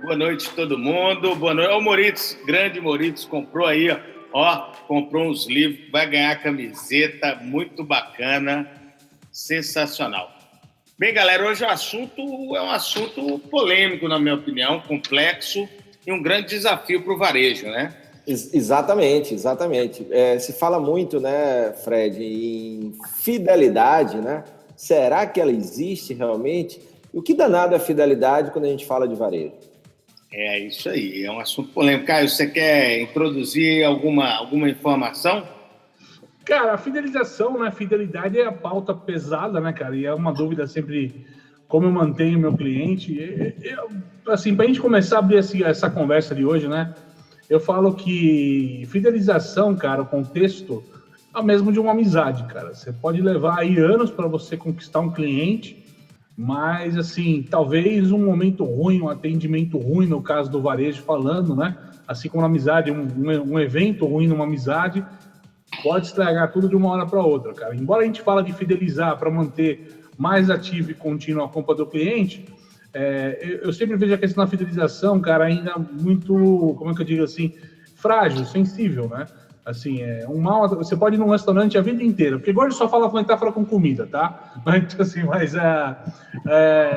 Boa noite, todo mundo. Boa noite. O Moritz, grande Moritz, comprou aí, comprou uns livros, vai ganhar camiseta, muito bacana, sensacional. Bem, galera, hoje o assunto é um assunto polêmico, na minha opinião, complexo e um grande desafio para o varejo, né? Exatamente. Se fala muito, né, Fred, em fidelidade, né? Será que ela existe realmente? E o que danado é a fidelidade quando a gente fala de varejo? É isso aí, é um assunto polêmico. Caio, você quer introduzir alguma informação? Cara, a fidelização, né? Fidelidade é a pauta pesada, né, cara? E é uma dúvida sempre como eu mantenho meu cliente. Assim, para a gente começar a abrir essa conversa de hoje, né? Eu falo que fidelização, cara, o contexto é o mesmo de uma amizade, cara. Você pode levar aí anos para você conquistar um cliente, mas, assim, talvez um momento ruim, um atendimento ruim, no caso do varejo falando, né? Assim como na amizade, um evento ruim numa amizade pode estragar tudo de uma hora para outra, cara. Embora a gente fala de fidelizar para manter mais ativo e contínuo a compra do cliente, eu sempre vejo a questão da fidelização, cara, ainda muito, como é que eu digo assim, frágil, sensível, né? Assim, você pode ir num restaurante a vida inteira, porque agora só fala metáfora com comida, tá? Mas, assim,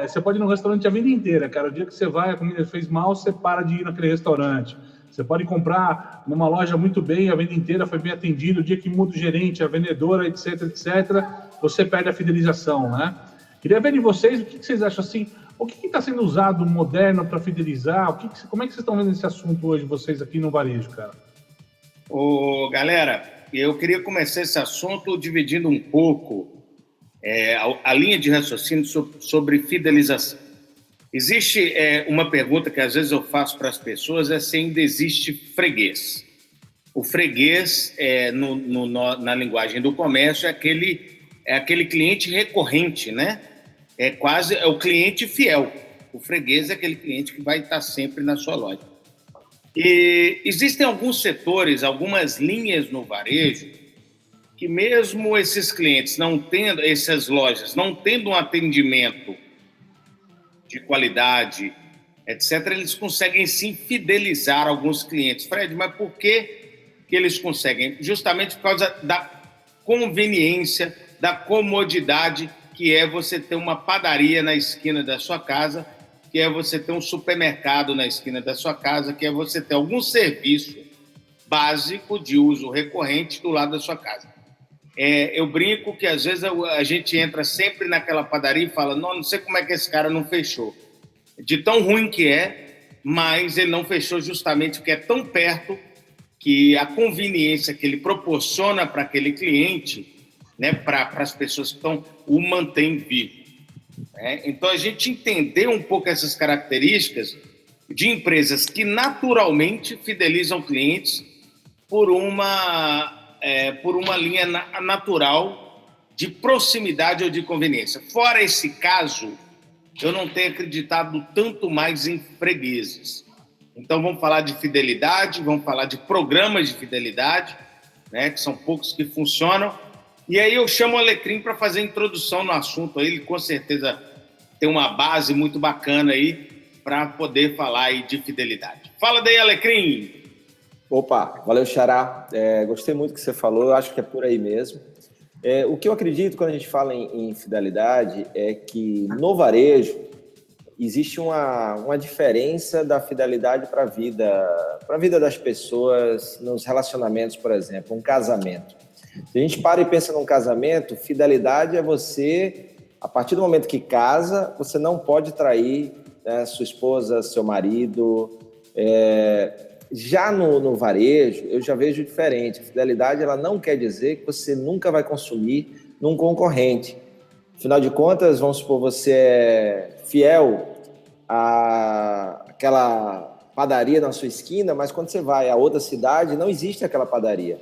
você pode ir num restaurante a vida inteira, cara. O dia que você vai, a comida fez mal, você para de ir naquele restaurante. Você pode comprar numa loja muito bem, a vida inteira foi bem atendido, o dia que muda o gerente, a vendedora, etc, você perde a fidelização, né? Queria ver de vocês, o que vocês acham assim, o que está sendo usado moderno para fidelizar? Como é que vocês estão vendo esse assunto hoje, vocês aqui no varejo, cara? Galera, eu queria começar esse assunto dividindo um pouco a linha de raciocínio sobre fidelização. Existe uma pergunta que às vezes eu faço para as pessoas, se ainda existe freguês. O freguês, na linguagem do comércio, é aquele cliente recorrente, né? É o cliente fiel. O freguês é aquele cliente que vai estar sempre na sua loja. E existem alguns setores, algumas linhas no varejo, que mesmo esses clientes essas lojas não tendo um atendimento de qualidade, etc., eles conseguem sim fidelizar alguns clientes. Fred, mas por que eles conseguem? Justamente por causa da conveniência, da comodidade, que é você ter uma padaria na esquina da sua casa, que é você ter um supermercado na esquina da sua casa, que é você ter algum serviço básico de uso recorrente do lado da sua casa. Eu brinco que às vezes a gente entra sempre naquela padaria e fala, não sei como é que esse cara não fechou. De tão ruim que mas ele não fechou justamente porque é tão perto que a conveniência que ele proporciona para aquele cliente, né, para as pessoas que estão, o mantém vivo. Então, a gente entender um pouco essas características de empresas que naturalmente fidelizam clientes por uma linha natural de proximidade ou de conveniência. Fora esse caso, eu não tenho acreditado tanto mais em fregueses. Então, vamos falar de fidelidade, vamos falar de programas de fidelidade, né, que são poucos que funcionam. E aí eu chamo o Alecrim para fazer a introdução no assunto. Ele, com certeza, tem uma base muito bacana aí para poder falar aí de fidelidade. Fala daí, Alecrim! Opa, valeu, Xará. Gostei muito do que você falou, eu acho que é por aí mesmo. O que eu acredito quando a gente fala em fidelidade é que no varejo existe uma diferença da fidelidade para a vida das pessoas nos relacionamentos, por exemplo, um casamento. Se a gente para e pensa num casamento, fidelidade é você, a partir do momento que casa, você não pode trair, né, sua esposa, seu marido. Já no varejo, eu já vejo diferente. A fidelidade, ela não quer dizer que você nunca vai consumir num concorrente. Afinal de contas, vamos supor, você é fiel àquela padaria na sua esquina, mas quando você vai a outra cidade, não existe aquela padaria.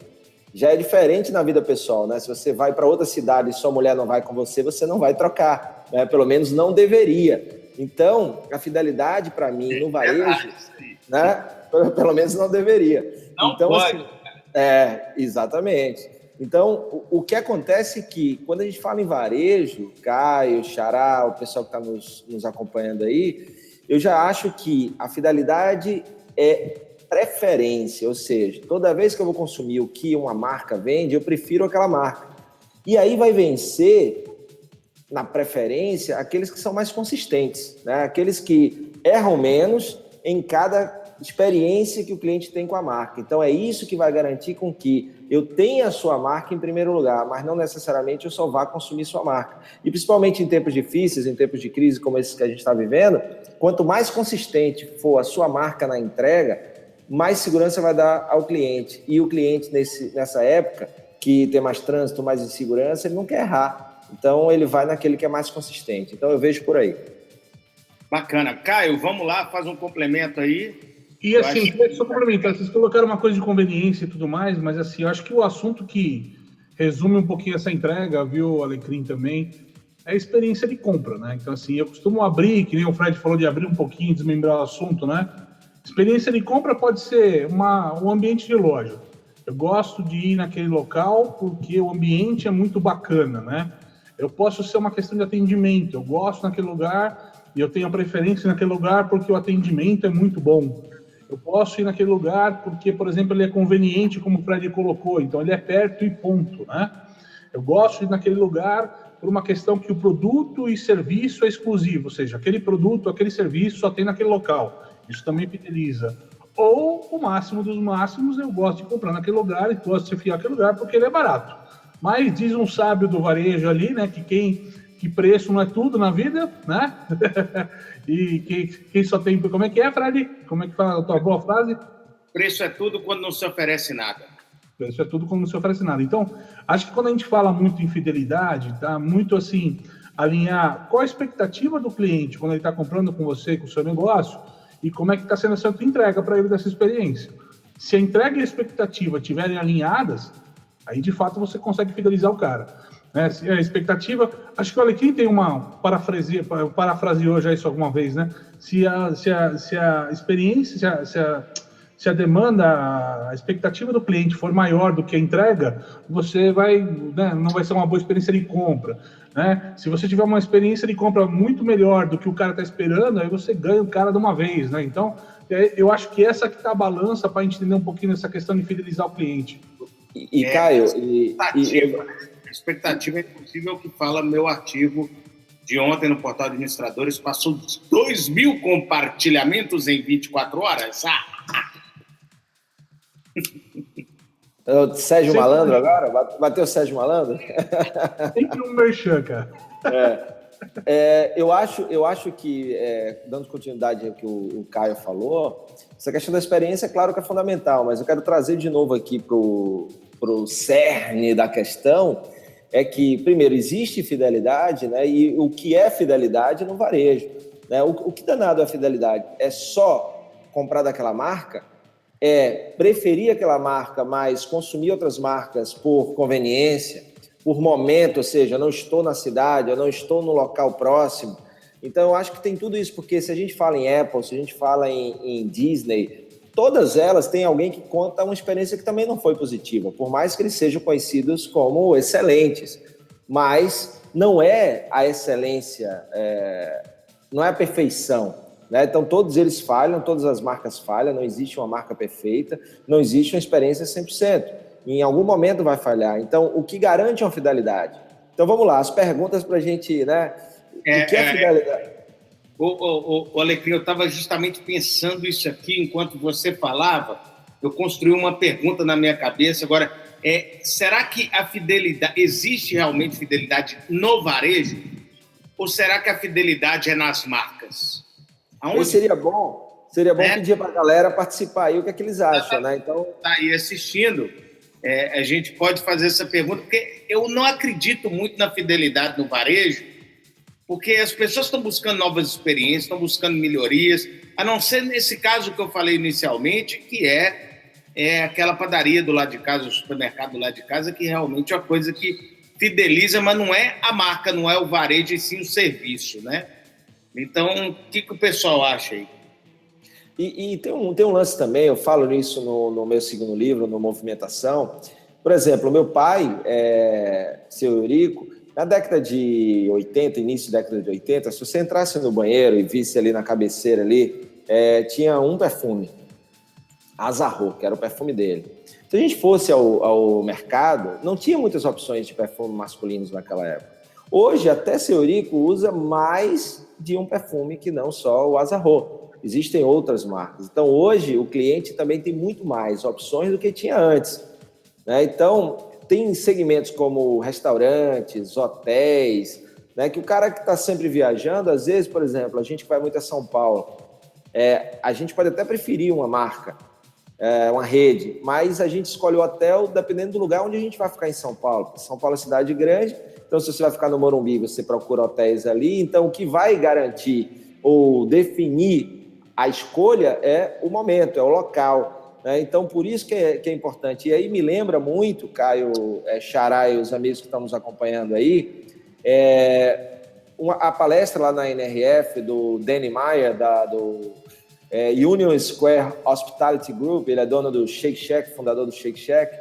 Já é diferente na vida pessoal, né? Se você vai para outra cidade e sua mulher não vai com você, você não vai trocar, né? Pelo menos não deveria. Então, a fidelidade, para mim, no varejo, né? Pelo menos não deveria. Não então, pode. Assim, exatamente. Então, o que acontece é que, quando a gente fala em varejo, Caio, Xará, o pessoal que está nos acompanhando aí, eu já acho que a fidelidade é preferência, ou seja, toda vez que eu vou consumir o que uma marca vende, eu prefiro aquela marca. E aí vai vencer, na preferência, aqueles que são mais consistentes, né? Aqueles que erram menos em cada experiência que o cliente tem com a marca. Então, é isso que vai garantir com que eu tenha a sua marca em primeiro lugar, mas não necessariamente eu só vá consumir sua marca. E principalmente em tempos difíceis, em tempos de crise como esses que a gente está vivendo, quanto mais consistente for a sua marca na entrega, mais segurança vai dar ao cliente. E o cliente, nessa época, que tem mais trânsito, mais insegurança, ele não quer errar. Então, ele vai naquele que é mais consistente. Então, eu vejo por aí. Bacana. Caio, vamos lá, faz um complemento aí. E assim, só complementar, vocês colocaram uma coisa de conveniência e tudo mais, mas assim, eu acho que o assunto que resume um pouquinho essa entrega, viu, Alecrim, também, é a experiência de compra, né? Então, assim, eu costumo abrir, que nem o Fred falou de abrir um pouquinho, desmembrar o assunto, né? Experiência de compra pode ser um ambiente de loja. Eu gosto de ir naquele local porque o ambiente é muito bacana, né? Eu posso ser uma questão de atendimento, eu gosto naquele lugar e eu tenho a preferência naquele lugar porque o atendimento é muito bom. Eu posso ir naquele lugar porque, por exemplo, ele é conveniente, como o Fred colocou, então ele é perto e ponto, né? Eu gosto de ir naquele lugar por uma questão que o produto e serviço é exclusivo, ou seja, aquele produto, aquele serviço só tem naquele local. Isso também fideliza. Ou, o máximo dos máximos, eu gosto de comprar naquele lugar e gosto de fiar naquele lugar porque ele é barato. Mas diz um sábio do varejo ali, né, que preço não é tudo na vida, né? E quem só tem... Como é que é, Fred? Como é que fala a tua boa frase? Preço é tudo quando não se oferece nada. Preço é tudo quando não se oferece nada. Então, acho que quando a gente fala muito em fidelidade, tá muito assim, alinhar qual a expectativa do cliente quando ele está comprando com você, com o seu negócio, e como é que está sendo a sua entrega para ele dessa experiência. Se a entrega e a expectativa estiverem alinhadas, aí de fato você consegue fidelizar o cara. Né? Se a expectativa, acho que o Alecrim tem uma parafraseou já isso alguma vez, né? Se a experiência, se a demanda, a expectativa do cliente for maior do que a entrega, você vai, né, não vai ser uma boa experiência de compra. Né? Se você tiver uma experiência de compra muito melhor do que o cara está esperando, aí você ganha o cara de uma vez. Né? Então, eu acho que essa que está a balança para a gente entender um pouquinho nessa questão de fidelizar o cliente. Caio... A expectativa, inclusive, é o que fala meu artigo de ontem no Portal Administradores, passou 2.000 compartilhamentos em 24 horas. Sérgio sempre Malandro agora? Bateu o Sérgio Malandro? Sempre um merchan, cara. Eu acho que, dando continuidade ao que o Caio falou, essa questão da experiência, é claro que é fundamental, mas eu quero trazer de novo aqui para o cerne da questão, é que, primeiro, existe fidelidade, né? E o que é fidelidade no varejo, né? O que danado é fidelidade? É só comprar daquela marca? É preferir aquela marca, mas consumir outras marcas por conveniência, por momento, ou seja, eu não estou na cidade, eu não estou no local próximo. Então, eu acho que tem tudo isso, porque se a gente fala em Apple, se a gente fala em Disney, todas elas têm alguém que conta uma experiência que também não foi positiva, por mais que eles sejam conhecidos como excelentes. Mas não é a excelência, não é a perfeição. Né? Então, todos eles falham, todas as marcas falham, não existe uma marca perfeita, não existe uma experiência 100%. Em algum momento vai falhar. Então, o que garante uma fidelidade? Então, vamos lá, as perguntas para a gente... Né? O que é fidelidade? Alecrim, eu estava justamente pensando isso aqui enquanto você falava. Eu construí uma pergunta na minha cabeça. Agora, será que a fidelidade... Existe realmente fidelidade no varejo? Ou será que a fidelidade é nas marcas? Seria bom pedir para a galera participar aí, o que é que eles acham, né? Então, tá aí assistindo, a gente pode fazer essa pergunta, porque eu não acredito muito na fidelidade no varejo, porque as pessoas estão buscando novas experiências, estão buscando melhorias, a não ser nesse caso que eu falei inicialmente, que é aquela padaria do lado de casa, o supermercado do lado de casa, que realmente é uma coisa que fideliza, mas não é a marca, não é o varejo, e sim o serviço, né? Então, o que o pessoal acha aí? E tem um lance também, eu falo nisso no meu segundo livro, no Movimentação. Por exemplo, meu pai, seu Eurico, Na década de 80, início da década de 80, se você entrasse no banheiro e visse ali na cabeceira ali, tinha um perfume, Azarro, que era o perfume dele. Se a gente fosse ao mercado, não tinha muitas opções de perfume masculinos naquela época. Hoje, até seu Eurico usa mais de um perfume que não só o Azarro. Existem outras marcas. Então, hoje, o cliente também tem muito mais opções do que tinha antes, né? Então, tem segmentos como restaurantes, hotéis, né? Que o cara que está sempre viajando, às vezes, por exemplo, a gente que vai muito a São Paulo, a gente pode até preferir uma marca, uma rede, mas a gente escolhe o hotel dependendo do lugar onde a gente vai ficar em São Paulo. São Paulo é cidade grande, então se você vai ficar no Morumbi, você procura hotéis ali. Então, o que vai garantir ou definir a escolha é o momento, é o local, né? Então, por isso que é importante. E aí me lembra muito, Caio, Xará e os amigos que estão nos acompanhando aí, a palestra lá na NRF do Danny Meyer, do Union Square Hospitality Group. Ele é dono do Shake Shack, fundador do Shake Shack,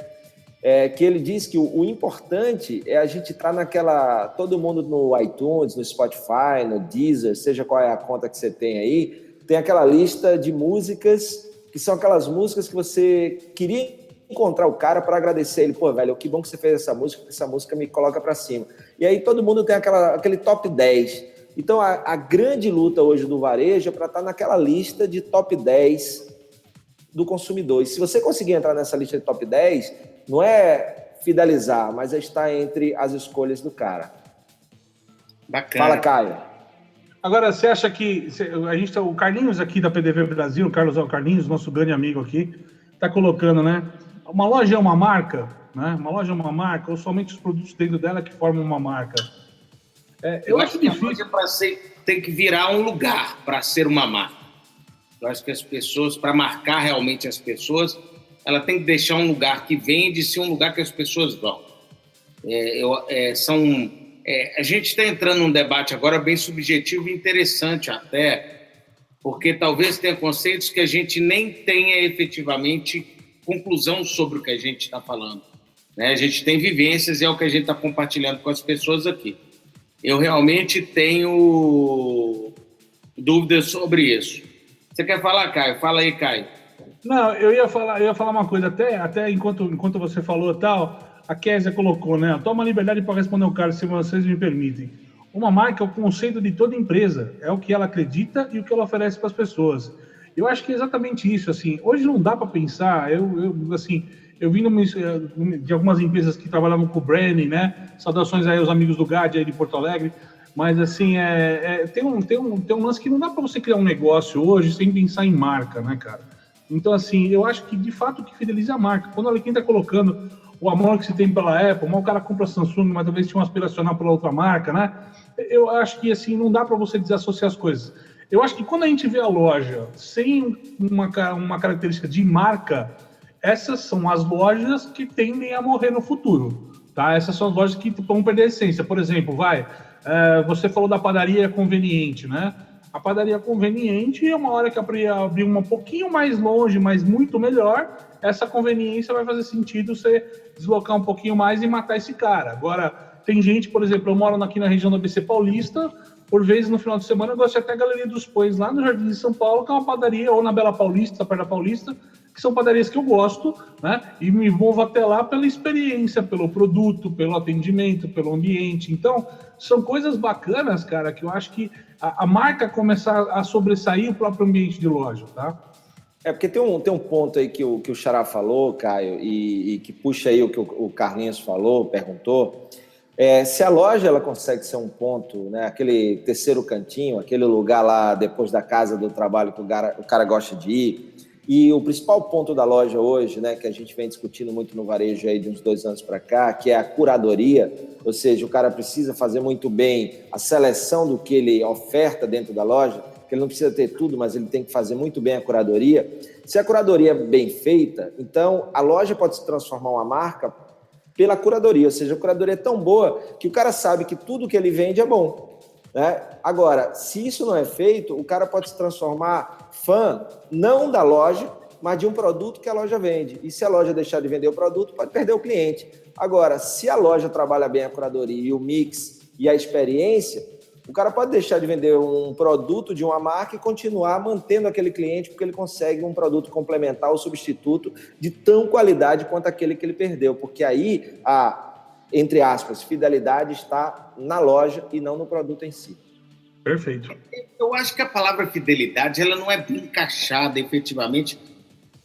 que ele diz que o importante é a gente estar naquela... Todo mundo no iTunes, no Spotify, no Deezer, seja qual é a conta que você tem aí, tem aquela lista de músicas, que são aquelas músicas que você queria encontrar o cara para agradecer ele. Pô, velho, que bom que você fez essa música, porque essa música me coloca para cima. E aí todo mundo tem aquele top 10. Então, a grande luta hoje do varejo é para estar naquela lista de top 10 do consumidor. E se você conseguir entrar nessa lista de top 10, não é fidelizar, mas é estar entre as escolhas do cara. Bacana. Fala, Caio. Agora, você acha que... o Carlinhos aqui da PDV Brasil, o Carlos Carlinhos, nosso grande amigo aqui, está colocando, né? Uma loja é uma marca, né? Uma loja é uma marca, ou somente os produtos dentro dela que formam uma marca? Eu acho que difícil. Tem que virar um lugar para ser uma marca. Eu acho que as pessoas, para marcar realmente as pessoas, ela tem que deixar um lugar que vende, ser um lugar que as pessoas vão. A gente está entrando num debate agora bem subjetivo e interessante até, porque talvez tenha conceitos que a gente nem tenha efetivamente conclusão sobre o que a gente está falando, né? A gente tem vivências e é o que a gente está compartilhando com as pessoas aqui. Eu realmente tenho dúvidas sobre isso. Você quer falar, Caio? Fala aí, Caio. Não, eu ia falar uma coisa, até enquanto você falou tal, a Kézia colocou, né? Toma liberdade para responder o cara, se vocês me permitem. Uma marca é o conceito de toda empresa, é o que ela acredita e o que ela oferece para as pessoas. Eu acho que é exatamente isso, assim. Hoje não dá para pensar, eu vim de algumas empresas que trabalhavam com o branding, né? Saudações aí aos amigos do GAD aí de Porto Alegre. Mas, assim, tem um lance que não dá para você criar um negócio hoje sem pensar em marca, né, cara? Então, assim, eu acho que, de fato, o que fideliza é a marca. Quando o Alequim está colocando o amor que se tem pela Apple, mas o cara compra Samsung, mas talvez tinha um aspiracional pela outra marca, né? Eu acho que, assim, não dá para você desassociar as coisas. Eu acho que quando a gente vê a loja sem uma característica de marca, essas são as lojas que tendem a morrer no futuro, tá? Essas são as lojas que vão perder a essência. Por exemplo, você falou da padaria conveniente, né? A padaria conveniente é uma hora que abrir uma pouquinho mais longe, mas muito melhor, essa conveniência vai fazer sentido você deslocar um pouquinho mais e matar esse cara. Agora, tem gente, por exemplo, eu moro aqui na região do ABC Paulista, por vezes no final de semana eu gosto de até a Galeria dos Pães, lá no Jardim de São Paulo, que é uma padaria, ou na Bela Paulista, perto da Paulista, que são padarias que eu gosto, né? E me envolvo até lá pela experiência, pelo produto, pelo atendimento, pelo ambiente. Então, são coisas bacanas, cara, que eu acho que a marca começar a sobressair o próprio ambiente de loja, tá? Porque tem um ponto aí que o Xará falou, Caio, e que puxa aí o que o Carlinhos falou, perguntou. Se a loja ela consegue ser um ponto, né, aquele terceiro cantinho, aquele lugar lá depois da casa do trabalho que o cara gosta de ir, e o principal ponto da loja hoje, né, que a gente vem discutindo muito no varejo aí de uns 2 anos para cá, que é a curadoria, ou seja, o cara precisa fazer muito bem a seleção do que ele oferta dentro da loja, que ele não precisa ter tudo, mas ele tem que fazer muito bem a curadoria. Se a curadoria é bem feita, então a loja pode se transformar uma marca pela curadoria, ou seja, a curadoria é tão boa que o cara sabe que tudo que ele vende é bom, né? Agora, se isso não é feito, o cara pode se transformar fã, não da loja, mas de um produto que a loja vende. E se a loja deixar de vender o produto, pode perder o cliente. Agora, se a loja trabalha bem a curadoria e o mix e a experiência, o cara pode deixar de vender um produto de uma marca e continuar mantendo aquele cliente porque ele consegue um produto complementar ou substituto de tão qualidade quanto aquele que ele perdeu, porque aí entre aspas, fidelidade está na loja e não no produto em si. Perfeito. Eu acho que a palavra fidelidade ela não é bem encaixada efetivamente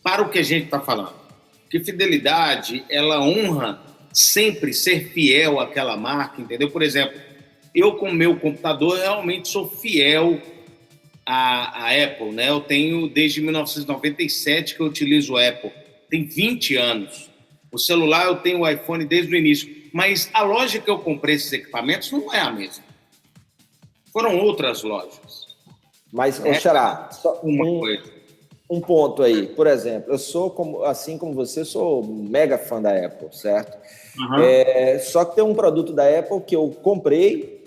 para o que a gente está falando. Porque fidelidade, ela honra sempre ser fiel àquela marca, entendeu? Por exemplo, eu com o meu computador realmente sou fiel à Apple, né? Eu tenho desde 1997 que eu utilizo o Apple. Tem 20 anos. O celular eu tenho o iPhone desde o início. Mas a loja que eu comprei esses equipamentos não é a mesma. Foram outras lojas. Mas, Xará, só uma coisa. Um ponto aí. Por exemplo, eu sou, assim como você, sou mega fã da Apple, certo? Uhum. Só que tem um produto da Apple que eu comprei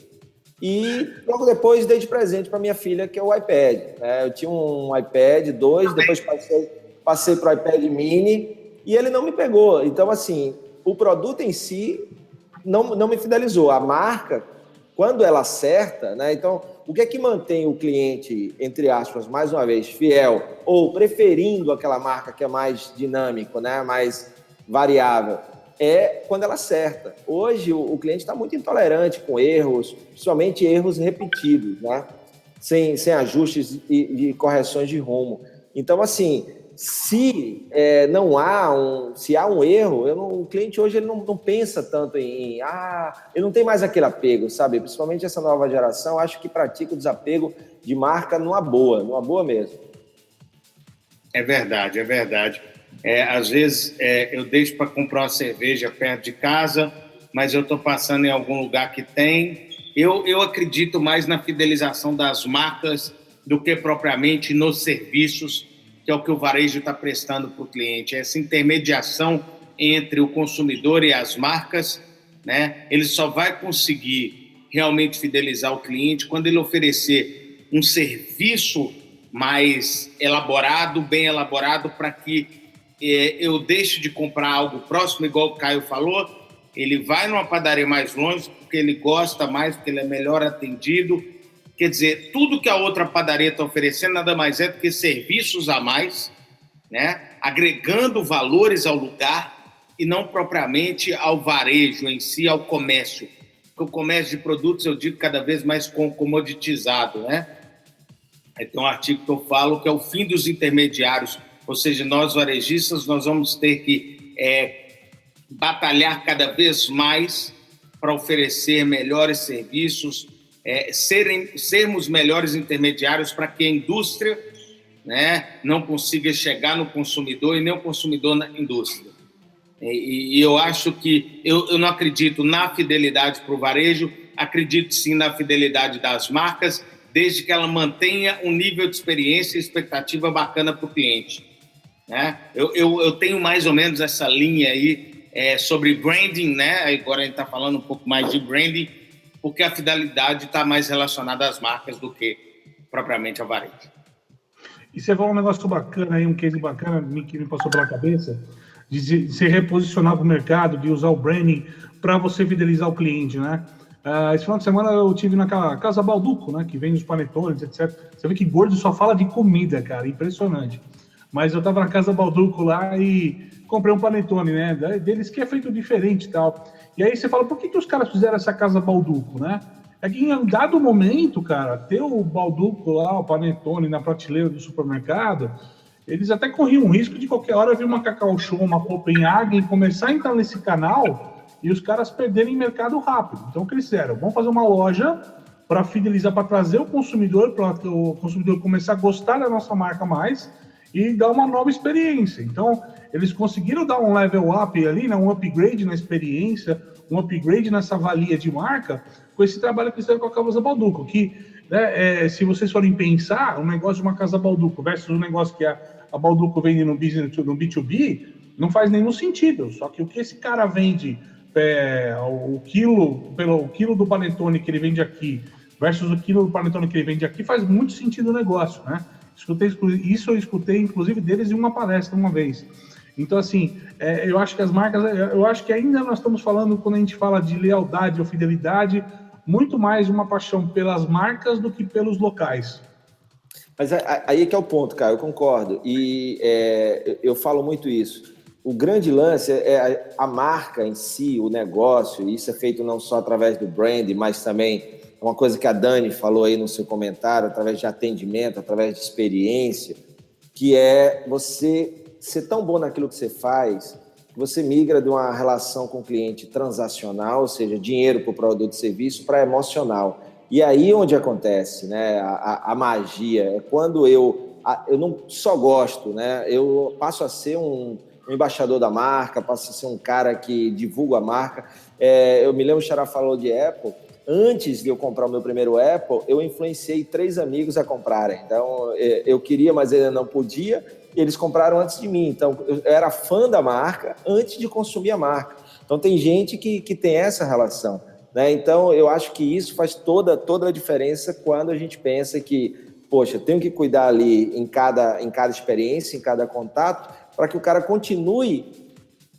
e logo depois dei de presente para minha filha, que é o iPad. Eu tinha um iPad 2, depois passei para o iPad mini e ele não me pegou. Então, assim, o produto em si não me fidelizou. A marca, quando ela acerta, né? Então, o que é que mantém o cliente, entre aspas, mais uma vez, fiel ou preferindo aquela marca que é mais dinâmico, né? Mais variável? É quando ela acerta. Hoje, o cliente está muito intolerante com erros, principalmente erros repetidos, né? Sem ajustes e correções de rumo. Então, assim, se há um erro, o cliente hoje ele não pensa tanto ele não tem mais aquele apego, sabe? Principalmente essa nova geração, acho que pratica o desapego de marca numa boa mesmo. É verdade, é verdade. Às vezes eu deixo para comprar uma cerveja perto de casa, mas eu estou passando em algum lugar que tem. Eu acredito mais na fidelização das marcas do que propriamente nos serviços, que é o que o varejo está prestando para o cliente. Essa intermediação entre o consumidor e as marcas, né? Ele só vai conseguir realmente fidelizar o cliente quando ele oferecer um serviço mais elaborado, bem elaborado, para que eu deixe de comprar algo próximo, igual o Caio falou, ele vai numa padaria mais longe porque ele gosta mais, porque ele é melhor atendido. Quer dizer, tudo que a outra padaria está oferecendo nada mais é do que serviços a mais, né? Agregando valores ao lugar e não propriamente ao varejo em si, ao comércio. Porque o comércio de produtos, eu digo, cada vez mais comoditizado, né? Tem um artigo que eu falo que é o fim dos intermediários, ou seja, nós varejistas nós vamos ter que batalhar cada vez mais para oferecer melhores serviços, sermos melhores intermediários para que a indústria, né, não consiga chegar no consumidor e nem o consumidor na indústria. E eu acho que eu não acredito na fidelidade para o varejo, acredito sim na fidelidade das marcas, desde que ela mantenha um nível de experiência e expectativa bacana para o cliente, né? Eu tenho mais ou menos essa linha aí sobre branding, né? Agora a gente está falando um pouco mais de branding, porque a fidelidade está mais relacionada às marcas do que propriamente ao varejo. E você falou um negócio bacana aí, um case bacana que me passou pela cabeça, de se reposicionar para o mercado, de usar o branding para você fidelizar o cliente, né? Esse final de semana eu tive naquela Casa Balduco, né? Que vende os panetones, etc. Você vê que gordo só fala de comida, cara, impressionante. Mas eu tava na Casa Balduco lá e comprei um panetone, né? Deles que é feito diferente e tal. E aí você fala, por que os caras fizeram essa Casa Balduco, né? É que em dado momento, cara, ter o Balduco lá, o panetone na prateleira do supermercado, eles até corriam o risco de qualquer hora vir uma Cacau Show, uma Copenhagen e começar a entrar nesse canal e os caras perderem mercado rápido. Então o que eles fizeram? Vamos fazer uma loja para fidelizar, para trazer o consumidor, para o consumidor começar a gostar da nossa marca mais e dar uma nova experiência. Então, eles conseguiram dar um level up ali, né, um upgrade na experiência, um upgrade nessa valia de marca, com esse trabalho que eles fizeram com a Casa Balduco, que, né, se vocês forem pensar, um negócio de uma Casa Balduco versus um negócio que a Balduco vende no B2B, não faz nenhum sentido. Só que o que esse cara vende, o quilo do panetone que ele vende aqui versus o quilo do panetone que ele vende aqui, faz muito sentido o negócio, né? Isso eu escutei, inclusive, deles em uma palestra uma vez. Então, assim, eu acho que as marcas, eu acho que ainda nós estamos falando, quando a gente fala de lealdade ou fidelidade, muito mais de uma paixão pelas marcas do que pelos locais. Mas aí que é o ponto, cara, eu concordo. E eu falo muito isso. O grande lance é a marca em si, o negócio, e isso é feito não só através do brand, mas também uma coisa que a Dani falou aí no seu comentário, através de atendimento, através de experiência, que é você ser tão bom naquilo que você faz, que você migra de uma relação com o cliente transacional, ou seja, dinheiro para o produto e serviço, para emocional. E aí onde acontece, né, a magia, é quando eu não só gosto, né, eu passo a ser um embaixador da marca, passo a ser um cara que divulga a marca. Eu me lembro, o Xará falou de Apple. Antes de eu comprar o meu primeiro Apple, eu influenciei 3 amigos a comprarem. Então, eu queria, mas ainda não podia, e eles compraram antes de mim. Então, eu era fã da marca antes de consumir a marca. Então, tem gente que tem essa relação, né? Então, eu acho que isso faz toda a diferença quando a gente pensa que, poxa, tenho que cuidar ali em cada experiência, em cada contato, para que o cara continue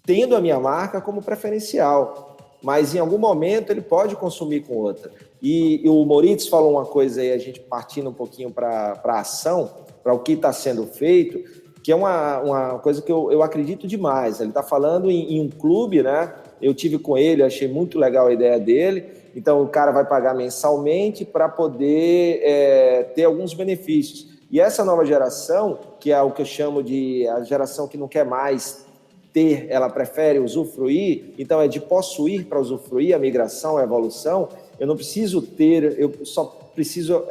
tendo a minha marca como preferencial. Mas em algum momento ele pode consumir com outra. E o Moritz falou uma coisa aí, a gente partindo um pouquinho para a ação, para o que está sendo feito, que é uma coisa que eu acredito demais. Ele está falando em um clube, né? Eu tive com ele, achei muito legal a ideia dele. Então o cara vai pagar mensalmente para poder ter alguns benefícios. E essa nova geração, que é o que eu chamo de a geração que não quer mais ter, ela prefere usufruir, então é de possuir para usufruir, a migração, a evolução. Eu não preciso ter, eu só preciso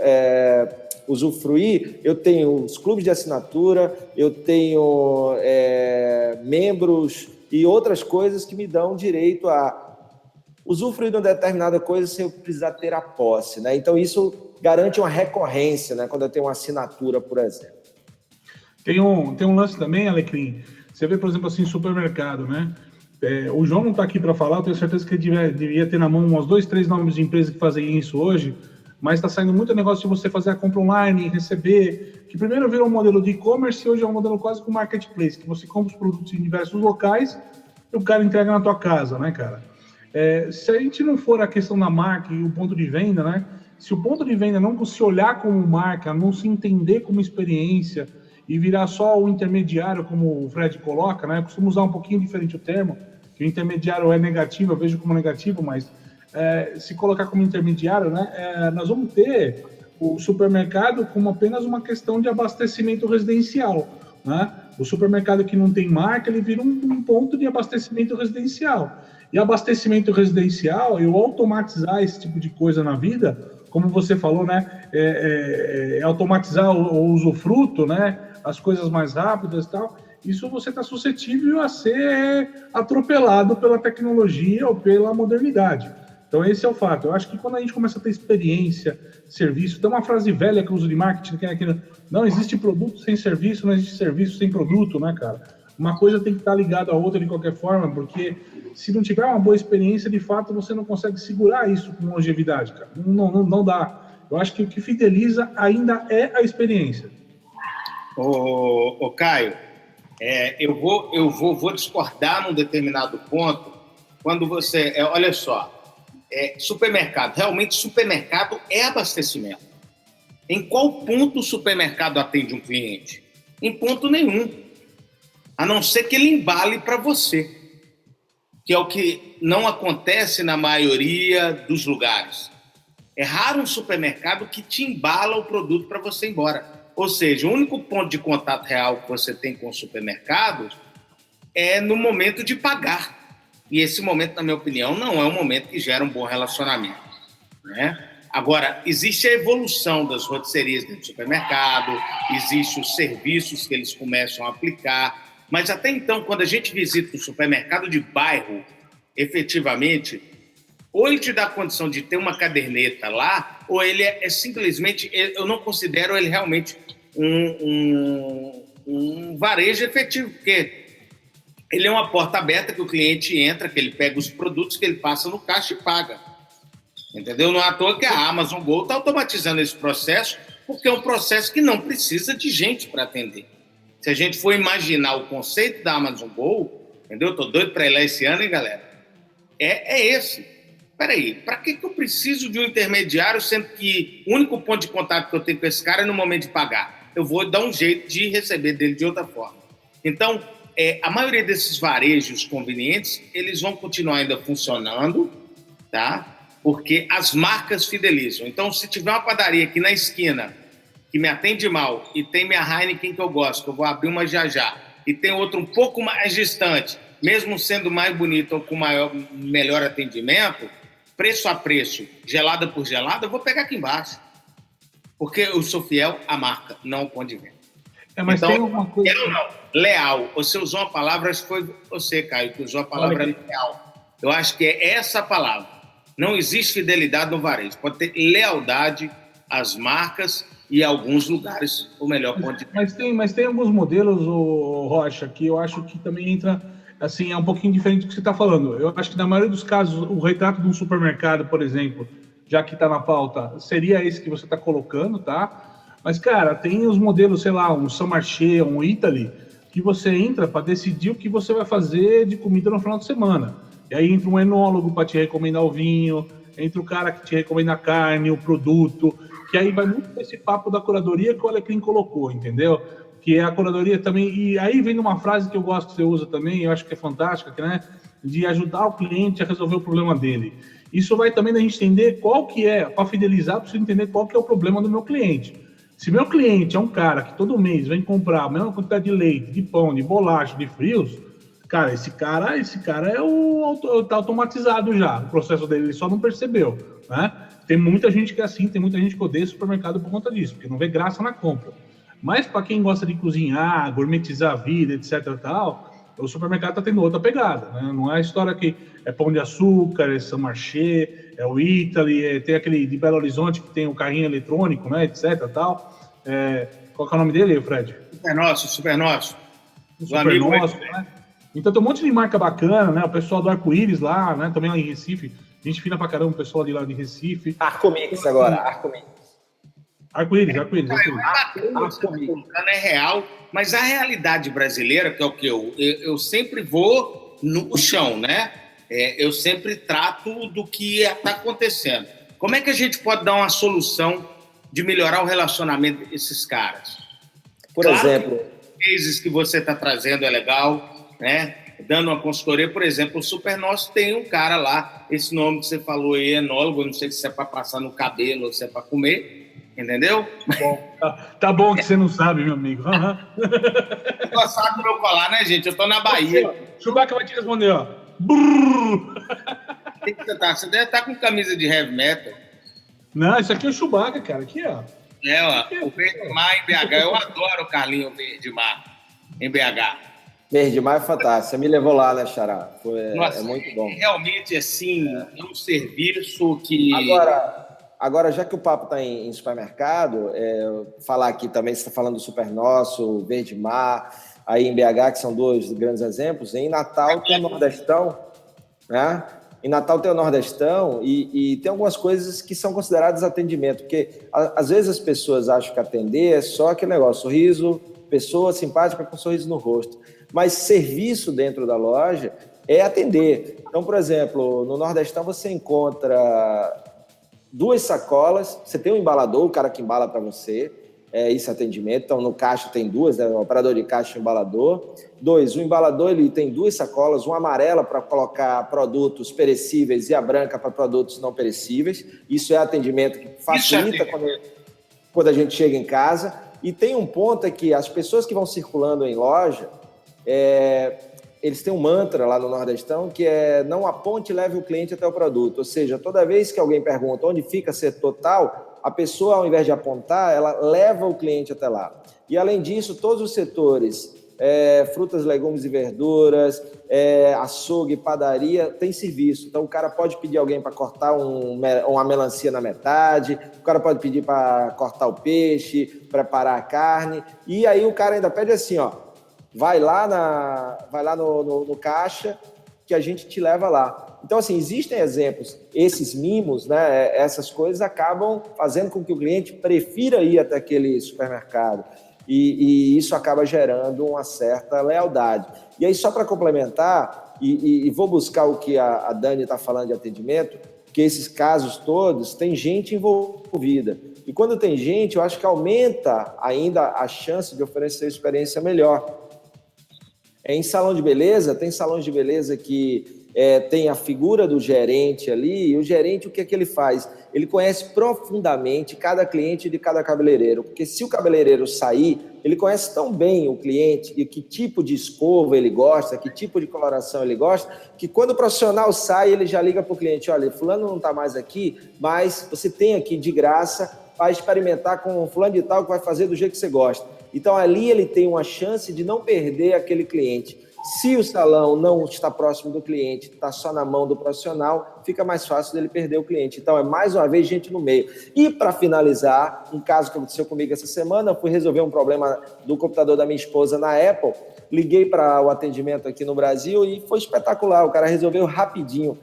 usufruir. Eu tenho os clubes de assinatura, eu tenho membros e outras coisas que me dão direito a usufruir de uma determinada coisa sem eu precisar ter a posse, né? Então isso garante uma recorrência, né? Quando eu tenho uma assinatura, por exemplo. Tem um lance também, Alecrim. Você vê, por exemplo, assim, supermercado, né? O João não está aqui para falar, eu tenho certeza que ele devia ter na mão uns 2, 3 nomes de empresas que fazem isso hoje, mas está saindo muito negócio de você fazer a compra online, receber, que primeiro virou um modelo de e-commerce e hoje é um modelo quase com marketplace, que você compra os produtos em diversos locais e o cara entrega na tua casa, né, cara? Se a gente não for a questão da marca e o ponto de venda, né? Se o ponto de venda não se olhar como marca, não se entender como experiência e virar só o intermediário, como o Fred coloca, né? Eu costumo usar um pouquinho diferente o termo, que o intermediário é negativo, eu vejo como negativo, mas se colocar como intermediário, né? Nós vamos ter o supermercado como apenas uma questão de abastecimento residencial, né? O supermercado que não tem marca, ele vira um ponto de abastecimento residencial. E abastecimento residencial, eu automatizar esse tipo de coisa na vida, como você falou, né? Automatizar o usufruto, né? As coisas mais rápidas e tal. Isso você está suscetível a ser atropelado pela tecnologia ou pela modernidade. Então, esse é o fato. Eu acho que quando a gente começa a ter experiência, serviço, tem uma frase velha que eu uso de marketing, que é aquilo, não existe produto sem serviço, não existe serviço sem produto, né, cara? Uma coisa tem que estar ligada à outra de qualquer forma, porque se não tiver uma boa experiência, de fato, você não consegue segurar isso com longevidade, cara. Não dá. Eu acho que o que fideliza ainda é a experiência. Ô Caio, eu vou discordar num determinado ponto, quando você... olha só, supermercado, realmente supermercado é abastecimento. Em qual ponto o supermercado atende um cliente? Em ponto nenhum. A não ser que ele embale para você, que é o que não acontece na maioria dos lugares. É raro um supermercado que te embala o produto para você ir embora. Ou seja, o único ponto de contato real que você tem com o supermercado é no momento de pagar. E esse momento, na minha opinião, não é um momento que gera um bom relacionamento, né? Agora, existe a evolução das rotisserias dentro do supermercado, existem os serviços que eles começam a aplicar, mas até então, quando a gente visita um supermercado de bairro, efetivamente, ou ele te dá a condição de ter uma caderneta lá, ou ele é simplesmente, eu não considero ele realmente um varejo efetivo, porque ele é uma porta aberta que o cliente entra, que ele pega os produtos, que ele passa no caixa e paga. Entendeu? Não é à toa que a Amazon Go está automatizando esse processo, porque é um processo que não precisa de gente para atender. Se a gente for imaginar o conceito da Amazon Go, entendeu? Estou doido para ir lá esse ano, hein, galera? É esse. Peraí, para que eu preciso de um intermediário, sendo que o único ponto de contato que eu tenho com esse cara é no momento de pagar? Eu vou dar um jeito de receber dele de outra forma. Então, a maioria desses varejos convenientes, eles vão continuar ainda funcionando, tá? Porque as marcas fidelizam. Então, se tiver uma padaria aqui na esquina que me atende mal e tem minha Heineken que eu gosto, que eu vou abrir uma já, e tem outro um pouco mais distante, mesmo sendo mais bonito ou com melhor atendimento, preço a preço, gelada por gelada, eu vou pegar aqui embaixo. Porque eu sou fiel à marca, não ao ponto de venda. Mas então, tem alguma coisa... Eu não. Leal. Você usou uma palavra, acho que foi você, Caio, que usou a palavra leal. Eu acho que é essa a palavra. Não existe fidelidade no varejo. Pode ter lealdade às marcas e a alguns lugares o melhor ponto de venda. Mas tem alguns modelos, Rocha, que eu acho que também entra... Assim, é um pouquinho diferente do que você está falando. Eu acho que na maioria dos casos, o retrato de um supermercado, por exemplo, já que está na pauta, seria esse que você está colocando, tá? Mas, cara, tem os modelos, sei lá, um São Marché, um Italy, que você entra para decidir o que você vai fazer de comida no final de semana. E aí entra um enólogo para te recomendar o vinho, entra o cara que te recomenda a carne, o produto, que aí vai muito desse papo da curadoria que o Alecrim colocou, entendeu? Que é a curadoria também, e aí vem uma frase que eu gosto que você usa também, eu acho que é fantástica, que, né, de ajudar o cliente a resolver o problema dele. Isso vai também da gente entender qual que é, para fidelizar, preciso entender qual que é o problema do meu cliente. Se meu cliente é um cara que todo mês vem comprar a mesma quantidade de leite, de pão, de bolacha, de frios, cara, esse cara tá automatizado já, o processo dele, ele só não percebeu, né? Tem muita gente que é assim, tem muita gente que odeia supermercado por conta disso, porque não vê graça na compra. Mas para quem gosta de cozinhar, gourmetizar a vida, etc. tal, o supermercado está tendo outra pegada, né? Não é a história que é Pão de Açúcar, é São Marché, é o Italy, tem aquele de Belo Horizonte que tem o carrinho eletrônico, né? Etc. tal. Qual que é o nome dele, Fred? Super Nosso. Super Nosso, né? Então tem um monte de marca bacana, né? O pessoal do Arco-Íris lá, né? Também lá em Recife. Gente fina pra caramba, o pessoal de lá de Recife. Arcomix agora, Arcomix. Arco-Íris. É real, mas a realidade brasileira, que é o que eu sempre vou no chão, né? Eu sempre trato do que está acontecendo. Como é que a gente pode dar uma solução de melhorar o relacionamento desses caras? Por exemplo... Cases que você está trazendo é legal, né? Dando uma consultoria, por exemplo, o Super Nosso tem um cara lá, esse nome que você falou aí, enólogo, não sei se é para passar no cabelo ou se é para comer, entendeu? Bom, tá bom que você não sabe, meu amigo. Você gostava do meu colar, né, gente? Eu tô na Bahia. Chewbacca vai te responder, ó. Que você tá? Você deve estar com camisa de heavy metal. Não, isso aqui é o Chewbacca, cara. Aqui, ó. O Verde Mar em BH. Eu adoro o Carlinho Verde Mar em BH. Verde Mar é fantástico. Você me levou lá, né, Xará? Nossa, é muito bom. Realmente, assim, é um serviço que... Agora, já que o papo está em supermercado, falar aqui também, você está falando do Super Nosso, Verde Mar, aí em BH, que são dois grandes exemplos. Em Natal tem o Nordestão, né? Em Natal tem o Nordestão e tem algumas coisas que são consideradas atendimento, porque às vezes as pessoas acham que atender é só aquele negócio, sorriso, pessoa simpática com um sorriso no rosto. Mas serviço dentro da loja é atender. Então, por exemplo, no Nordestão você encontra 2 sacolas, você tem um embalador, o cara que embala para você, isso é atendimento. Então, no caixa tem 2, né? O operador de caixa e o embalador. 2, o embalador ele tem 2 sacolas, uma amarela para colocar produtos perecíveis e a branca para produtos não perecíveis. Isso é atendimento que facilita quando a gente chega em casa. E tem um ponto que as pessoas que vão circulando em loja, eles têm um mantra lá no Nordestão que é não aponte e leve o cliente até o produto. Ou seja, toda vez que alguém pergunta onde fica setor tal, a pessoa, ao invés de apontar, ela leva o cliente até lá. E, além disso, todos os setores, frutas, legumes e verduras, açougue, padaria, tem serviço. Então, o cara pode pedir alguém para cortar uma melancia na metade, o cara pode pedir para cortar o peixe, preparar a carne, e aí o cara ainda pede assim, ó, vai lá no caixa que a gente te leva lá. Então, assim, existem exemplos, esses mimos, né, essas coisas acabam fazendo com que o cliente prefira ir até aquele supermercado. e isso acaba gerando uma certa lealdade. E aí, só para complementar, e vou buscar o que a Dani está falando de atendimento, que esses casos todos tem gente envolvida. E quando tem gente, eu acho que aumenta ainda a chance de oferecer experiência melhor. Em salão de beleza, tem salões de beleza que tem a figura do gerente ali, e o gerente, o que é que ele faz? Ele conhece profundamente cada cliente de cada cabeleireiro, porque se o cabeleireiro sair, ele conhece tão bem o cliente e que tipo de escova ele gosta, que tipo de coloração ele gosta, que quando o profissional sai, ele já liga para o cliente, olha, fulano não está mais aqui, mas você tem aqui de graça para experimentar com fulano de tal que vai fazer do jeito que você gosta. Então, ali ele tem uma chance de não perder aquele cliente. Se o salão não está próximo do cliente, está só na mão do profissional, fica mais fácil dele perder o cliente. Então, é mais uma vez gente no meio. E, para finalizar, um caso que aconteceu comigo essa semana, eu fui resolver um problema do computador da minha esposa na Apple, liguei para o atendimento aqui no Brasil e foi espetacular, o cara resolveu rapidinho.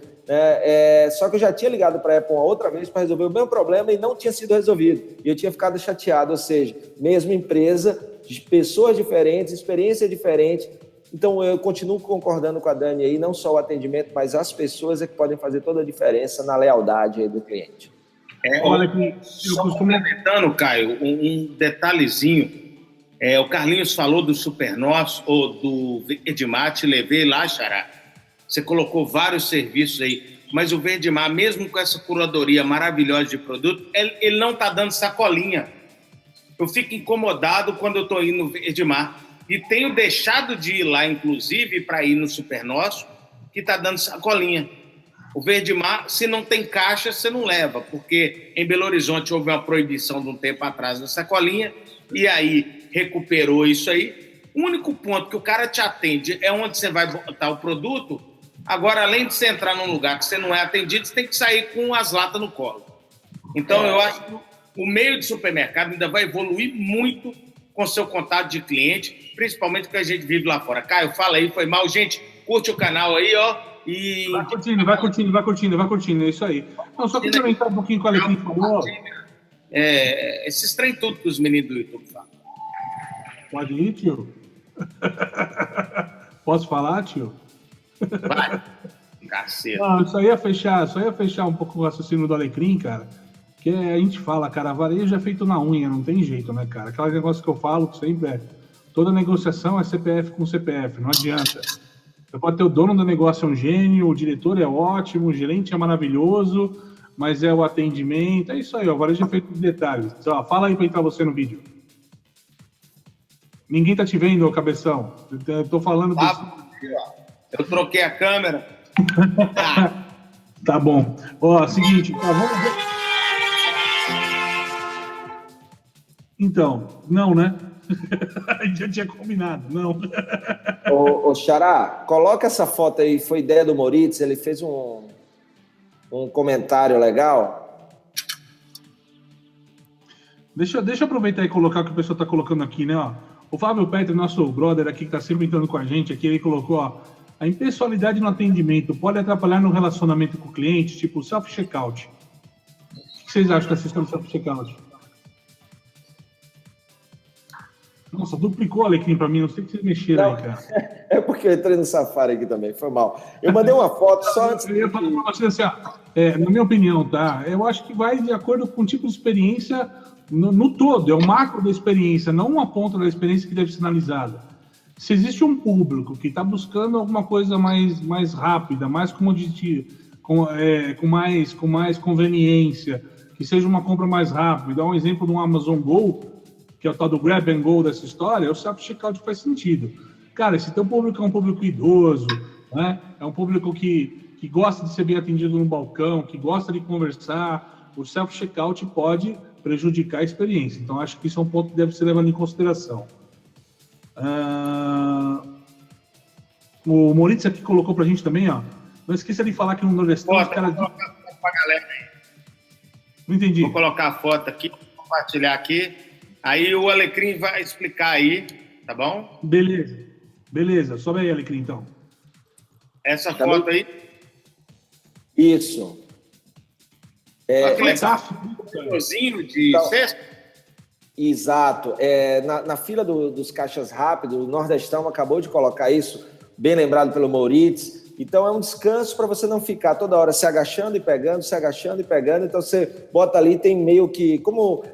Só que eu já tinha ligado para a Apple uma outra vez para resolver o mesmo problema e não tinha sido resolvido. E eu tinha ficado chateado, ou seja, mesma empresa, pessoas diferentes, experiência diferente. Então, eu continuo concordando com a Dani aí, não só o atendimento, mas as pessoas é que podem fazer toda a diferença na lealdade aí do cliente. Olha, só complementando, Caio, um detalhezinho. O Carlinhos falou do Supernosso ou do Verdemar, te levei lá, Xará. Você colocou vários serviços aí, mas o Verdemar, mesmo com essa curadoria maravilhosa de produto, ele não está dando sacolinha. Eu fico incomodado quando eu estou indo no Verdemar. E tenho deixado de ir lá, inclusive, para ir no Supernosso, que está dando sacolinha. O Verdemar, se não tem caixa, você não leva, porque em Belo Horizonte houve uma proibição de um tempo atrás da sacolinha, e aí recuperou isso aí. O único ponto que o cara te atende é onde você vai botar o produto. Agora, além de você entrar num lugar que você não é atendido, você tem que sair com as latas no colo. Então, eu acho que o meio de supermercado ainda vai evoluir muito com seu contato de cliente, principalmente porque a gente vive lá fora. Caio, fala aí, foi mal. Gente, curte o canal aí, ó. E... Vai curtindo, é isso aí. Não, só complementar um pouquinho com o Alecrim falou. Esses trem tudo que os meninos do YouTube falam. Pode ir, tio? Posso falar, tio? Vai, caceta. Não, só ia fechar um pouco o raciocínio do Alecrim, cara. Que a gente fala, cara, varejo é feito na unha, não tem jeito, né, cara? Aquele negócio que eu falo sempre toda negociação é CPF com CPF, não adianta. Você pode ter o dono do negócio é um gênio, o diretor é ótimo, o gerente é maravilhoso, mas é o atendimento, é isso aí, o varejo é feito de detalhes. Só, fala aí pra entrar você no vídeo. Ninguém tá te vendo, cabeção. Eu tô falando... Eu troquei a câmera. Tá bom. Ó, seguinte, vamos ver... Então, não, né? A gente já tinha combinado, não. Ô, Xará, coloca essa foto aí, foi ideia do Moritz, ele fez um comentário legal. Deixa eu aproveitar e colocar o que o pessoal está colocando aqui, né? Ó, o Fábio Petri, nosso brother aqui, que está sempre entrando com a gente aqui, ele colocou, ó, a impessoalidade no atendimento pode atrapalhar no relacionamento com o cliente, tipo self-checkout. O que vocês acham da questão do self-checkout? Nossa, duplicou o Alecrim pra mim, não sei o que vocês mexeram aí, cara. É porque eu entrei no Safari aqui também, foi mal. Eu mandei uma foto só antes... Eu ia falar pra você assim, ó, na minha opinião, tá? Eu acho que vai de acordo com o tipo de experiência no todo, é o macro da experiência, não uma ponta da experiência que deve ser analisada. Se existe um público que está buscando alguma coisa mais rápida, mais commodity, com mais conveniência, que seja uma compra mais rápida, dá um exemplo do Amazon Go, que é o tal do grab and go dessa história, o self-checkout faz sentido. Cara, se teu público é um público idoso, né? É um público que gosta de ser bem atendido no balcão, que gosta de conversar, o self-checkout pode prejudicar a experiência. Então, acho que isso é um ponto que deve ser levado em consideração. O Moritz aqui colocou pra gente também, ó. Não esqueça de falar que no Nordestão os caras... Vou colocar a foto pra galera aí. Não entendi. Vou colocar a foto aqui, vou compartilhar aqui. Aí o Alecrim vai explicar aí, tá bom? Beleza. Sobe aí, Alecrim, então. Essa foto aí. Isso. Aquele de Então, cesto. Exato. Na fila dos caixas rápidos, o Nordestão acabou de colocar isso, bem lembrado pelo Maurício. Então, é um descanso para você não ficar toda hora se agachando e pegando, se agachando e pegando. Então, você bota ali, tem meio que... Como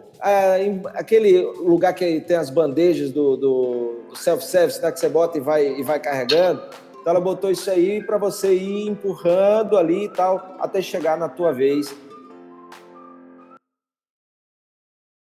aquele lugar que tem as bandejas do self-service, né, que você bota e vai carregando. Então, ela botou isso aí para você ir empurrando ali e tal, até chegar na tua vez